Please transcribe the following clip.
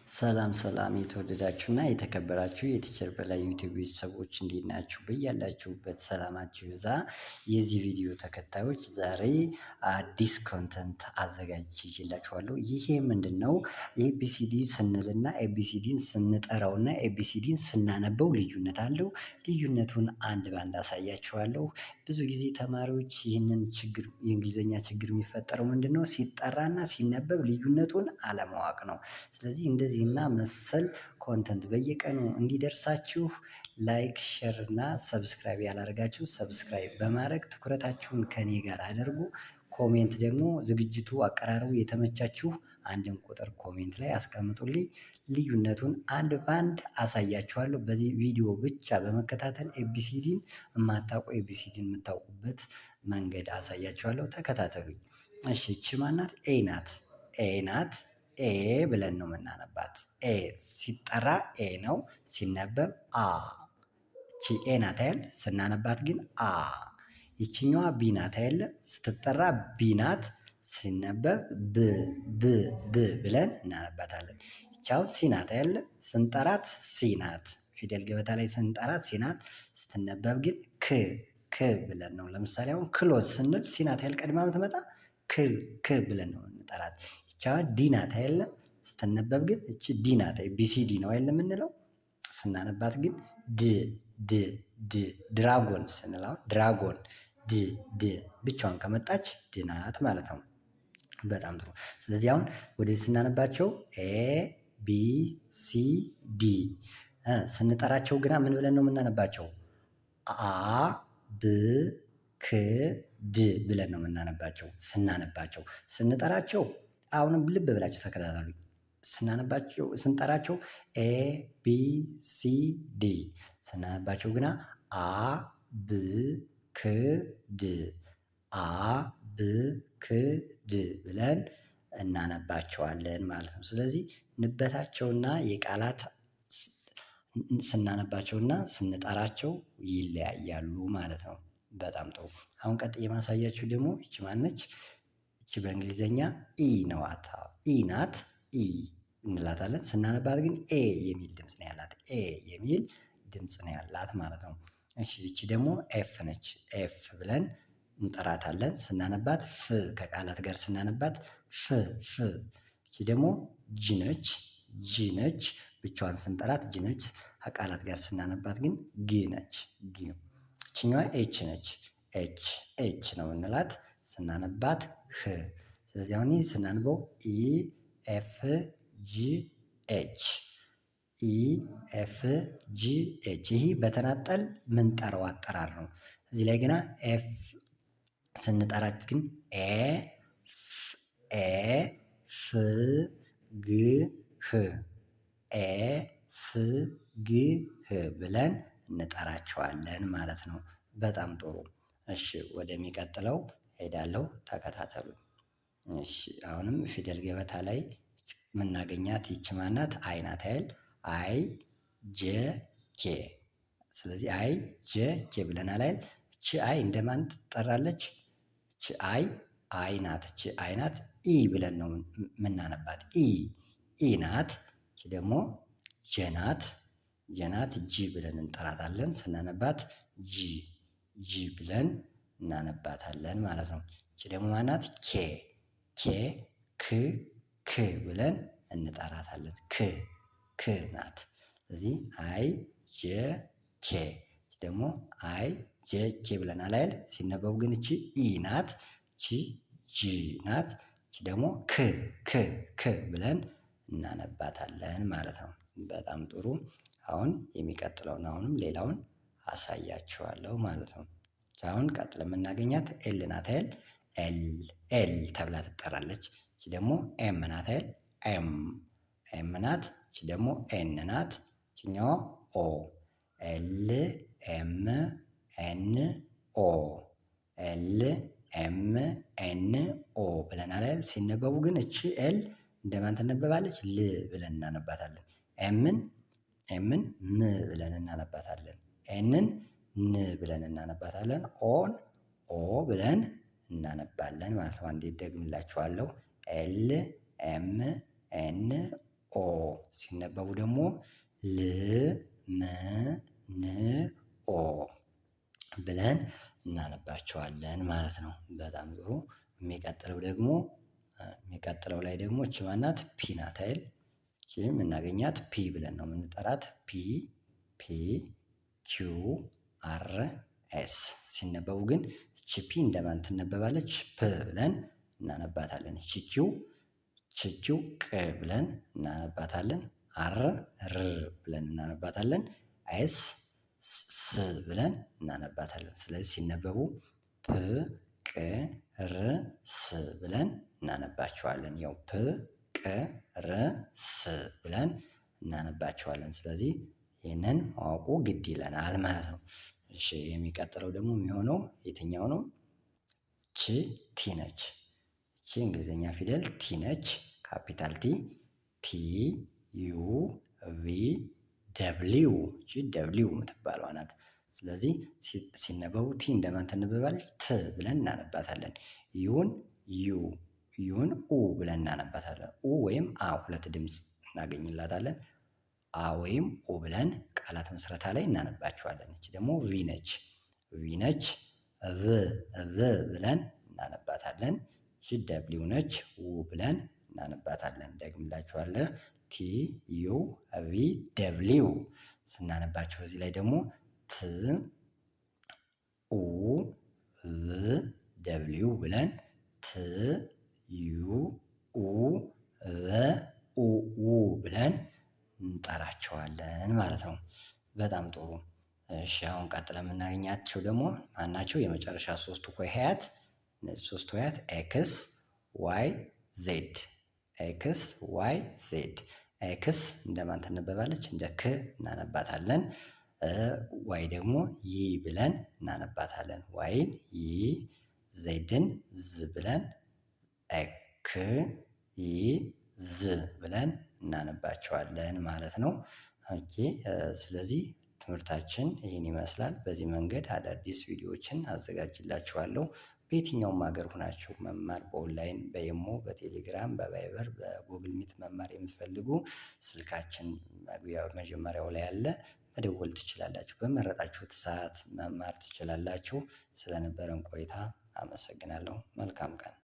ሰላም ሰላም የተወደዳችሁና የተከበራችሁ የቲቸር በላይ ዩቲዩብ ቤተሰቦች እንዴት ናችሁ? በያላችሁበት ሰላማችሁ ይብዛ። የዚህ ቪዲዮ ተከታዮች ዛሬ አዲስ ኮንተንት አዘጋጅቼ ይዤላችኋለሁ። ይሄ ምንድነው? ኤቢሲዲ ስንልና ኤቢሲዲን ስንጠራውና ኤቢሲዲን ስናነበው ልዩነት አለው። ልዩነቱን አንድ ባንድ አሳያችኋለሁ። ብዙ ጊዜ ተማሪዎች ይህንን ችግር የእንግሊዘኛ ችግር የሚፈጠረው ምንድነው? ሲጠራና ሲነበብ ልዩነቱን አለማወቅ ነው። ስለዚህ እንደዚህ እና መሰል ኮንተንት በየቀኑ እንዲደርሳችሁ ላይክ ሼር እና ሰብስክራይብ ያላደረጋችሁ ሰብስክራይብ በማድረግ ትኩረታችሁን ከኔ ጋር አድርጉ። ኮሜንት ደግሞ ዝግጅቱ አቀራረቡ የተመቻችሁ አንድም ቁጥር ኮሜንት ላይ አስቀምጡልኝ። ልዩነቱን አንድ ባንድ አሳያችኋለሁ። በዚህ ቪዲዮ ብቻ በመከታተል ኤቢሲዲን የማታውቁ ኤቢሲዲን የምታውቁበት መንገድ አሳያችኋለሁ። ተከታተሉኝ። እሺ እቺ ማናት? ኤ ናት። ኤ ናት። ኤ ብለን ነው የምናነባት። ኤ ሲጠራ ኤ ነው፣ ሲነበብ አ። እቺ ኤ ናት አይደል? ስናነባት ግን አ። ይቺኛዋ ቢ ናት አይደል? ስትጠራ ቢ ናት፣ ሲነበብ ብ ብ ብ ብለን እናነባታለን። ይቺ አሁን ሲ ናት አይደል? ስንጠራት ሲ ናት። ፊደል ገበታ ላይ ስንጠራት ሲ ናት፣ ስትነበብ ግን ክ ክ ብለን ነው። ለምሳሌ አሁን ክሎዝ ስንል ሲ ናት አይደል? ቀድማ የምትመጣ ክ ብለን ነው እንጠራት። ይቺ ዲ ናት አይደል? ስትነበብ ግን እቺ ዲ ናት። ቢሲዲ ነው አይደል የምንለው። ስናነባት ግን ድ ድ ድ። ድራጎን ስንል አሁን ድራጎን ድ ድ ብቻዋን ከመጣች ድ ናት ማለት ነው። በጣም ጥሩ። ስለዚህ አሁን ወደዚህ ስናነባቸው ኤ ቢ ሲ ዲ። ስንጠራቸው ግና ምን ብለን ነው የምናነባቸው? አ ብ ክ ድ ብለን ነው የምናነባቸው። ስናነባቸው ስንጠራቸው አሁንም ልብ ብላችሁ ተከታተሉኝ። ስናነባቸው ስንጠራቸው ኤ ቢ ሲ ዲ፣ ስናነባቸው ግና አ ብ ክ ድ አ ብ ክ ድ ብለን እናነባቸዋለን ማለት ነው። ስለዚህ ንበታቸውና የቃላት ስናነባቸውና ስንጠራቸው ይለያያሉ ማለት ነው። በጣም ጥሩ። አሁን ቀጥዬ የማሳያችሁ ደግሞ ይቺ ማነች? ይቺ በእንግሊዘኛ ኢ ነዋታ። ኢ ናት። ኢ እንላታለን። ስናነባት ግን ኤ የሚል ድምፅ ነው ያላት። ኤ የሚል ድምፅ ነው ያላት ማለት ነው። እሺ ይቺ ደግሞ ኤፍ ነች። ኤፍ ብለን እንጠራታለን። ስናነባት ፍ፣ ከቃላት ጋር ስናነባት ፍ ፍ። ይቺ ደግሞ ጂ ነች። ጂ ነች። ብቻዋን ስንጠራት ጂ ነች። ከቃላት ጋር ስናነባት ግን ግ ነች። ግ። ይችኛዋ ኤች ነች። ኤች ኤች ነው እንላት። ስናነባት ህ። ስለዚህ አሁን ስናንበው ኢ ኤፍ ጂ ኤች፣ ኢ ኤፍ ጂ ኤች። ይህ በተናጠል ምንጠራው አጠራር ነው። እዚህ ላይ ግና ኤፍ ስንጠራት ግን ኤ ፍ ግ ህ፣ ኤ ፍ ግ ህ ብለን እንጠራቸዋለን ማለት ነው። በጣም ጥሩ። እሺ ወደሚቀጥለው ሄዳለሁ። ተከታተሉኝ። እሺ አሁንም ፊደል ገበታ ላይ የምናገኛት ይቺ ማናት? አይ ናት አይደል? አይ ጀ ኬ። ስለዚህ አይ ጀ ኬ ብለናል አይደል? እቺ አይ እንደማን ትጠራለች? እቺ አይ ናት። እቺ አይ ናት። ኢ ብለን ነው የምናነባት። ኢ ናት። እቺ ደግሞ ጀ ናት። ጀ ናት። ጂ ብለን እንጠራታለን። ስናነባት ጂ ብለን እናነባታለን ማለት ነው። እቺ ደግሞ ማናት? ኬ ክ ብለን እንጠራታለን። ክ ናት። ስለዚህ አይ ጀ ኬ። እቺ ደግሞ አይ ጀ ኬ ብለናል አይደል? ሲነበቡ ግን እቺ ኢ ናት። እቺ ጂ ናት። እቺ ደግሞ ክ ብለን እናነባታለን ማለት ነው። በጣም ጥሩ። አሁን የሚቀጥለውን አሁንም ሌላውን አሳያችኋለሁ ማለት ነው። አሁን ቀጥለ የምናገኛት ኤል ናት አይደል? ኤል ተብላ ትጠራለች። እቺ ደግሞ ኤም ናት አይደል? ኤም ናት። እቺ ደግሞ ኤን ናት። እቺኛዋ ኦ። ኤል ኤም ኤን ኦ፣ ኤል ኤም ኤን ኦ ብለናል አይደል? ሲነበቡ ግን እቺ ኤል እንደማን ትነበባለች? ል ብለን እናነባታለን። ኤምን ም ብለን እናነባታለን። ኤንን ን ብለን እናነባታለን። ኦን ኦ ብለን እናነባለን ማለት ነው። አንዴ ደግምላችኋለሁ። ኤል ኤም ኤን ኦ ሲነበቡ ደግሞ ል ም ን ኦ ብለን እናነባቸዋለን ማለት ነው። በጣም ጥሩ። የሚቀጥለው ላይ ደግሞ እቺ ማናት? ፒ ናት አይደል? እቺ የምናገኛት ፒ ብለን ነው የምንጠራት። ፒ ፒ ኪው አር ኤስ ሲነበቡ ግን እቺ ፒ እንደማን ትነበባለች? ፕ ብለን እናነባታለን። እቺ ኪው ቅ ብለን እናነባታለን። አር ር ብለን እናነባታለን። ኤስ ስ ብለን እናነባታለን። ስለዚህ ሲነበቡ ፕ ቅ ር ስ ብለን እናነባቸዋለን። ያው ፕ ቅ ር ስ ብለን እናነባቸዋለን። ስለዚህ ይህንን ማወቁ ግድ ይለናል ማለት ነው። እሺ የሚቀጥለው ደግሞ የሚሆነው የትኛው ነው? ች ቲ ነች። እቺ እንግሊዘኛ ፊደል ቲ ነች። ካፒታል ቲ ቲ ዩ ቪ ደብሊው እቺ ደብሊው የምትባለው ናት። ስለዚህ ሲነበቡ ቲ እንደማን ትነበባለች? ት ብለን እናነባታለን። ዩን ኡ ብለን እናነባታለን። ኡ ወይም አ ሁለት ድምፅ እናገኝላታለን። አ ወይም ኡ ብለን ቃላት ምስረታ ላይ እናነባቸዋለን። እቺ ደግሞ ቪ ነች። ቭ ብለን እናነባታለን። እቺ ደብሊው ነች። ው ብለን እናነባታለን። ደግምላችኋለሁ። ቲ ዩ ቪ ደብሊው ስናነባቸው እዚህ ላይ ደግሞ ት ኡ ቭ ደብሊው ብለን ት ዩ ኡ ቨ ኡ ው ብለን እንጠራቸዋለን ማለት ነው። በጣም ጥሩ። እሺ አሁን ቀጥለን የምናገኛቸው ደግሞ ማናቸው? የመጨረሻ ሶስቱ ሆሄያት። እነዚህ ሶስቱ ሆሄያት ኤክስ ዋይ ዜድ። ኤክስ ዋይ ዜድ። ኤክስ እንደማን ትነበባለች? እንደ ክ እናነባታለን። ዋይ ደግሞ ይ ብለን እናነባታለን። ዋይን ይ፣ ዜድን ዝ ብለን ኤክ ይ ዝ ብለን እናነባቸዋለን ማለት ነው። ኦኬ ስለዚህ ትምህርታችን ይህን ይመስላል። በዚህ መንገድ አዳዲስ ቪዲዮዎችን አዘጋጅላችኋለሁ። በየትኛውም ሀገር ሆናችሁ መማር በኦንላይን በኢሞ በቴሌግራም በቫይበር በጉግል ሚት መማር የምትፈልጉ ስልካችን መጀመሪያው ላይ አለ፣ መደወል ትችላላችሁ። በመረጣችሁት ሰዓት መማር ትችላላችሁ። ስለነበረን ቆይታ አመሰግናለሁ። መልካም ቀን